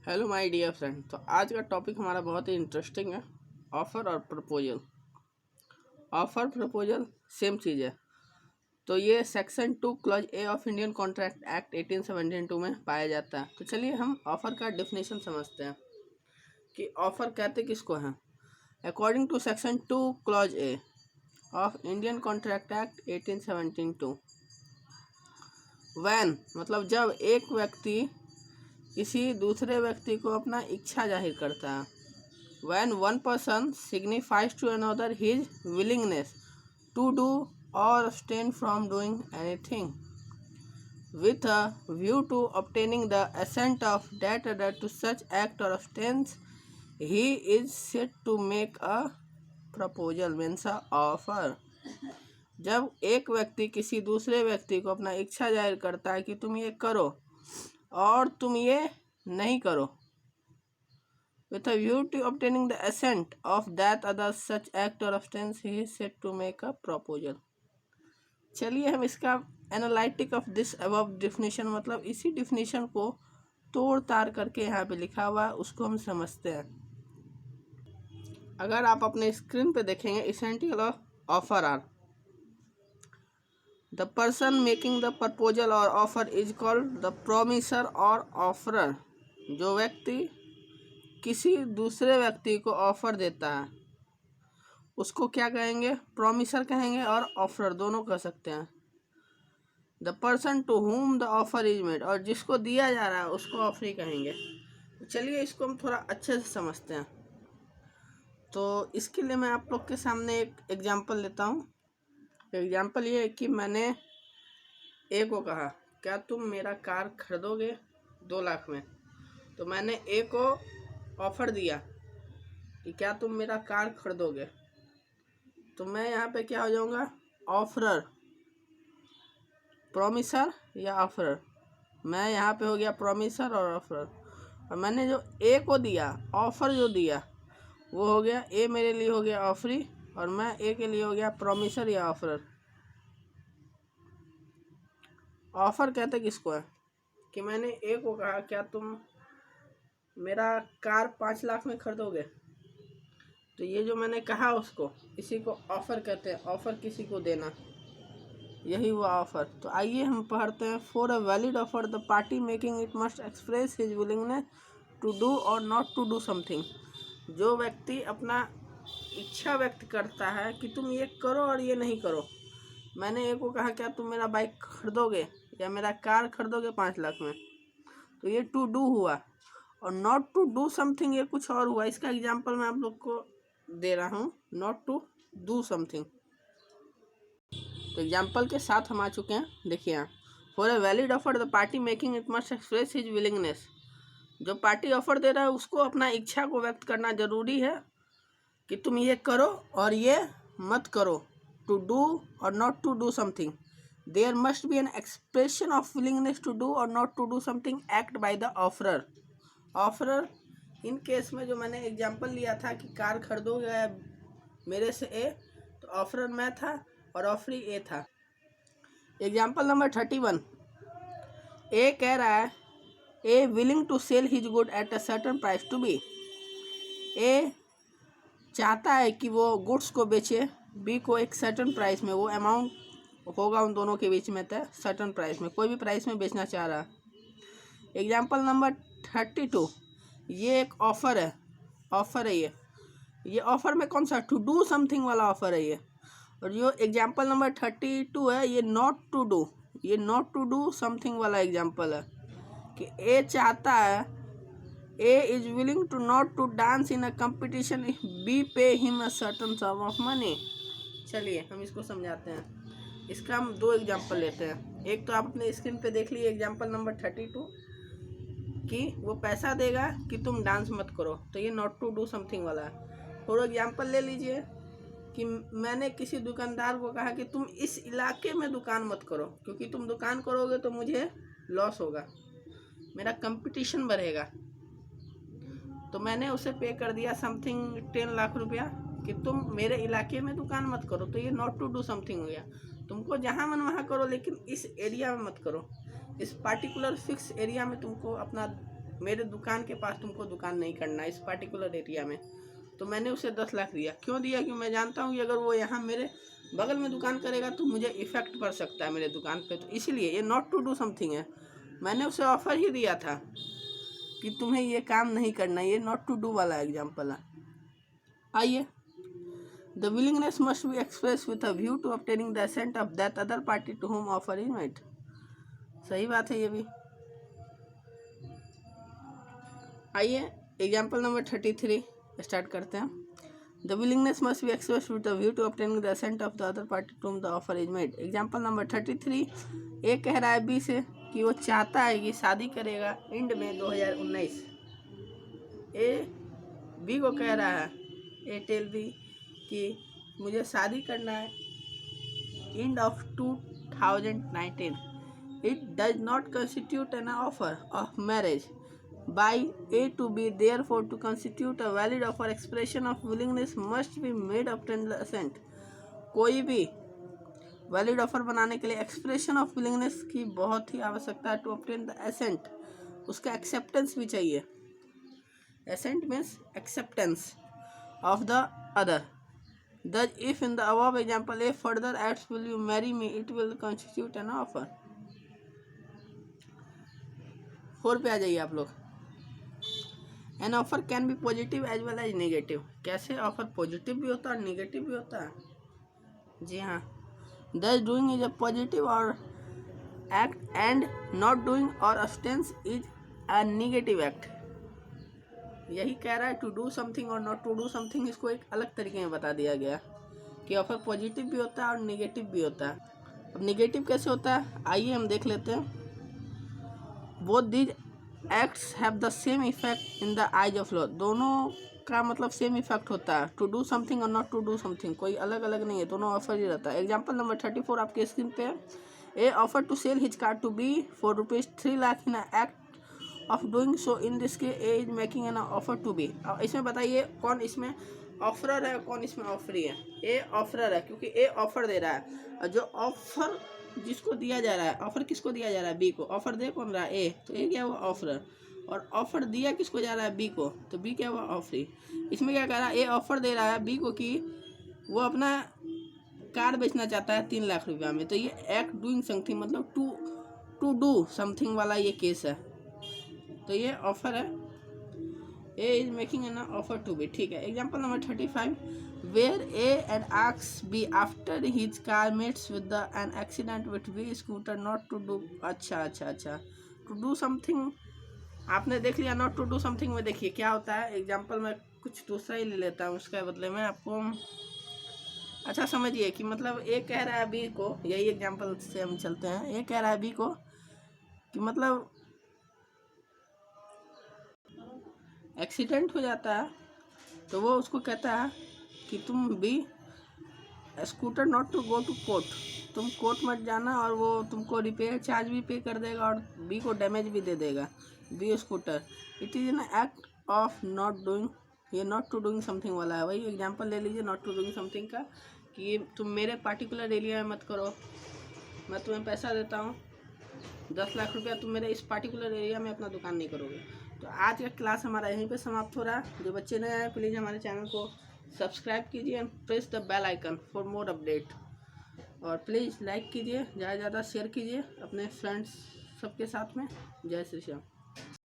Hello my dear friend. तो आज का टॉपिक हमारा बहुत ही इंटरेस्टिंग है, ऑफ़र और प्रपोजल। ऑफ़र प्रपोजल सेम चीज़ है। तो ये section 2 clause A of Indian contract act 1872 में पाया जाता है। तो चलिए हम ऑफ़र का डेफिनेशन समझते हैं कि ऑफ़र कहते किसको हैं। According to section 2 clause A of Indian contract act 1872, when मतलब जब एक व्यक्ति किसी दूसरे व्यक्ति को अपना इच्छा जाहिर करता है। When one person signifies to another his willingness to do or abstain from doing anything with a view to obtaining the assent of that other to such act or abstain, he is said to make a proposal, means a offer। जब एक व्यक्ति किसी दूसरे व्यक्ति को अपना इच्छा जाहिर करता है कि तुम ये करो और तुम ये नहीं करो, with a view to obtaining the assent of that other such act or abstain, he is said to make a proposal। चलिए हम इसका analytic of this above definition मतलब इसी डेफिनेशन को तोड़ ताड़ करके यहाँ पे लिखा हुआ है उसको हम समझते हैं। अगर आप अपने स्क्रीन पे देखेंगे, essential of offer are the person making the proposal और offer is called the promiser और ऑफरर। जो व्यक्ति किसी दूसरे व्यक्ति को ऑफर देता है उसको क्या कहेंगे, प्रोमिसर कहेंगे और ऑफरर दोनों कह सकते हैं। The person to whom the offer is made, और जिसको दिया जा रहा है उसको ऑफरी कहेंगे। तो चलिए इसको हम थोड़ा अच्छे से समझते हैं। तो इसके लिए मैं आप लोग के सामने एक एग्जांपल लेता हूँ। एग्जांपल ये है कि मैंने ए को कहा, क्या तुम मेरा कार खरीदोगे 2 लाख में। तो मैंने ए को ऑफ़र दिया कि क्या तुम मेरा कार खरीदोगे। तो मैं यहाँ पे क्या हो जाऊँगा, ऑफरर, प्रोमिसर या ऑफरर। मैं यहाँ पे हो गया प्रोमिसर और ऑफरर। और मैंने जो ए को दिया, ऑफ़र जो दिया वो हो गया, ए मेरे लिए हो गया ऑफरी और मैं ए के लिए हो गया प्रोमिसर या ऑफरर। ऑफ़र कहते किसको है कि मैंने ए को कहा क्या तुम मेरा कार 5 लाख में खरीदोगे। तो ये जो मैंने कहा उसको, इसी को ऑफ़र कहते हैं। ऑफ़र किसी को देना, यही हुआ ऑफ़र। तो आइए हम पढ़ते हैं। For a valid offer the party making it must express his willingness to do और नॉट टू डू समथिंग। जो व्यक्ति अपना इच्छा व्यक्त करता है कि तुम ये करो और ये नहीं करो। मैंने ए को कहा क्या तुम मेरा बाइक खरीदोगे या मेरा कार खरीदोगे 5 लाख में। तो ये टू डू हुआ, और नॉट टू डू समथिंग ये कुछ और हुआ। इसका एग्जांपल मैं आप लोग को दे रहा हूँ, नॉट टू डू समथिंग। तो एग्जांपल के साथ हम आ चुके हैं। देखिए यहाँ, for a valid offer the party making it must express his willingness. जो पार्टी ऑफर दे रहा है उसको अपना इच्छा को व्यक्त करना जरूरी है कि तुम ये करो और ये मत करो, टू डू और not to do something. There must be an expression of willingness to do और not to do something act by the offerer. Offerer in case में जो मैंने एग्जांपल लिया था कि कार खरीदोगे मेरे से ए, तो ऑफरर मैं था और ऑफरी ए था। एग्जांपल नंबर 31, ए कह रहा है A willing to sell his good at a certain price to B. A चाहता है कि वो गुड्स को बेचे बी को एक सर्टेन प्राइस में, वो अमाउंट होगा उन दोनों के बीच में तय, सर्टेन प्राइस में, कोई भी प्राइस में बेचना चाह रहा है। एग्जांपल नंबर 32, ये एक ऑफ़र है। ऑफ़र है ये ऑफ़र में कौन सा, टू डू समथिंग वाला ऑफ़र है ये। और जो एग्जांपल नंबर 32 है ये नॉट टू डू, ये नॉट टू डू समथिंग वाला एग्जांपल है कि ए चाहता है, A is willing to not to dance in a competition if B pay him a certain sum of money. चलिए हम इसको समझाते हैं। इसका हम 2 एग्जांपल लेते हैं। एक तो आप अपने स्क्रीन पे देख लीजिए, एग्जांपल नंबर 32 कि वो पैसा देगा कि तुम डांस मत करो, तो ये नॉट टू डू समथिंग वाला है। और एग्जांपल ले लीजिए कि मैंने किसी दुकानदार को कहा कि तुम इस इलाके में दुकान मत करो, क्योंकि तुम दुकान करोगे तो मुझे लॉस होगा, मेरा कंपटीशन बढ़ेगा। तो मैंने उसे पे कर दिया समथिंग 10 लाख रुपया कि तुम मेरे इलाके में दुकान मत करो। तो ये नॉट टू डू समथिंग हो गया। तुमको जहाँ मन वहाँ करो, लेकिन इस एरिया में मत करो, इस पार्टिकुलर फिक्स एरिया में तुमको अपना मेरे दुकान के पास तुमको दुकान नहीं करना इस पार्टिकुलर एरिया में, तो मैंने उसे 10 लाख दिया। क्यों दिया? कि मैं जानता हूँ कि अगर वो यहाँ मेरे बगल में दुकान करेगा तो मुझे इफेक्ट पड़ सकता है मेरे दुकान पे, तो इसलिए ये नॉट टू डू समथिंग है। मैंने उसे ऑफर ही दिया था कि तुम्हें ये काम नहीं करना, ये नॉट टू डू वाला एग्जाम्पल है। आइए, the willingness must be express with a view to obtaining the assent of that other party to whom offer is made. सही बात है ये भी। आइए एग्जाम्पल नंबर 33 स्टार्ट करते हैं। The willingness must be expressed with a view to obtaining the assent of the other party to whom the offer is made. Example number 33, A कह रहा है बी से कि वो चाहता है कि शादी करेगा एंड में 2019। ए बी को कह रहा है, ए टेल बी कि मुझे शादी करना है end of 2019। It does not constitute an offer of marriage by A to B, therefore to constitute a valid offer expression of willingness must be made obtain the assent। कोई भी valid offer बनाने के लिए expression of willingness की बहुत ही आवश्यकता है। टू ऑब्टेन द एसेंट, उसका एक्सेप्टेंस भी चाहिए। Assent means acceptance of the other. Thus, if in the above example A further adds will you marry me, it will constitute an offer। 4 पे आ जाइए आप लोग। An offer can be positive as well as negative. कैसे offer positive भी होता है और negative भी होता है? जी हाँ, दस डूइंग इज अ पॉजिटिव और एक्ट एंड नॉट डूइंग और अब्सटेंस इज अ नेगेटिव एक्ट। यही कह रहा है टू डू समथिंग और नॉट टू डू समथिंग, इसको एक अलग तरीके में बता दिया गया कि ऑफर पॉजिटिव भी होता है और नेगेटिव भी होता है। अब नेगेटिव कैसे होता है आइए हम देख लेते हैं। Both these acts have the same effect in the eyes of law. दोनों का मतलब सेम इफेक्ट होता है। टू डू समथिंग और नॉट टू डू समथिंग कोई अलग अलग नहीं है, दोनों ऑफर ही रहता है। एग्जाम्पल नंबर 34 आपके स्क्रीन पे है। A offer to sell his car to B for ₹3 lakh in act of doing so in this के A is making an offer to B. अब इसमें बताइए कौन इसमें ऑफरर है कौन इसमें ऑफरी है? ए ऑफरर है क्योंकि ए ऑफर दे रहा है, और जो ऑफर जिसको दिया जा रहा है, ऑफर किसको दिया जा रहा है? बी को। ऑफर दे कौन रहा है? ए। तो ए क्या हुआ? ऑफरर। और ऑफर दिया किसको जा रहा है? बी को। तो बी क्या हुआ? ऑफरी। इसमें क्या कह रहा है? ए ऑफर दे रहा है बी को कि वो अपना कार बेचना चाहता है 3 लाख रुपया में। तो ये एक्ट डूइंग समथिंग मतलब टू डू समथिंग वाला ये केस है। तो ये ऑफर है। A is making an offer to B. ठीक है। Example number 35 where A and asks B after his car meets with an accident with B scooter not to do. अच्छा to do something आपने देख लिया। Not to do something में देखिए क्या होता है। एग्जाम्पल मैं कुछ दूसरा ही ले लेता हूँ उसके बदले में आपको अच्छा समझिए कि मतलब ए कह रहा है बी को, यही एग्जाम्पल से हम चलते हैं। ए कह रहा है बी को कि मतलब एक्सीडेंट हो जाता है तो वो उसको कहता है कि तुम B scooter not to go to court, तुम कोर्ट मत जाना और वो तुमको रिपेयर चार्ज भी पे कर देगा और बी को डैमेज भी दे देगा। B scooter it is an act of not doing, ये नॉट टू डूइंग समथिंग वाला है। वही एग्जांपल ले लीजिए नॉट टू डूइंग समथिंग का कि तुम मेरे पार्टिकुलर एरिया में मत करो, मैं तुम्हें पैसा देता हूँ 10 लाख रुपया, तुम मेरे इस पार्टिकुलर एरिया में अपना दुकान नहीं करोगे। तो आज का क्लास हमारा यहीं पे समाप्त हो रहा है। जो बच्चे नए आए प्लीज़ हमारे चैनल को सब्सक्राइब कीजिए and press the bell icon for more update, और प्लीज़ लाइक कीजिए, ज़्यादा से ज़्यादा शेयर कीजिए अपने फ्रेंड्स सबके साथ में। जय श्री श्याम।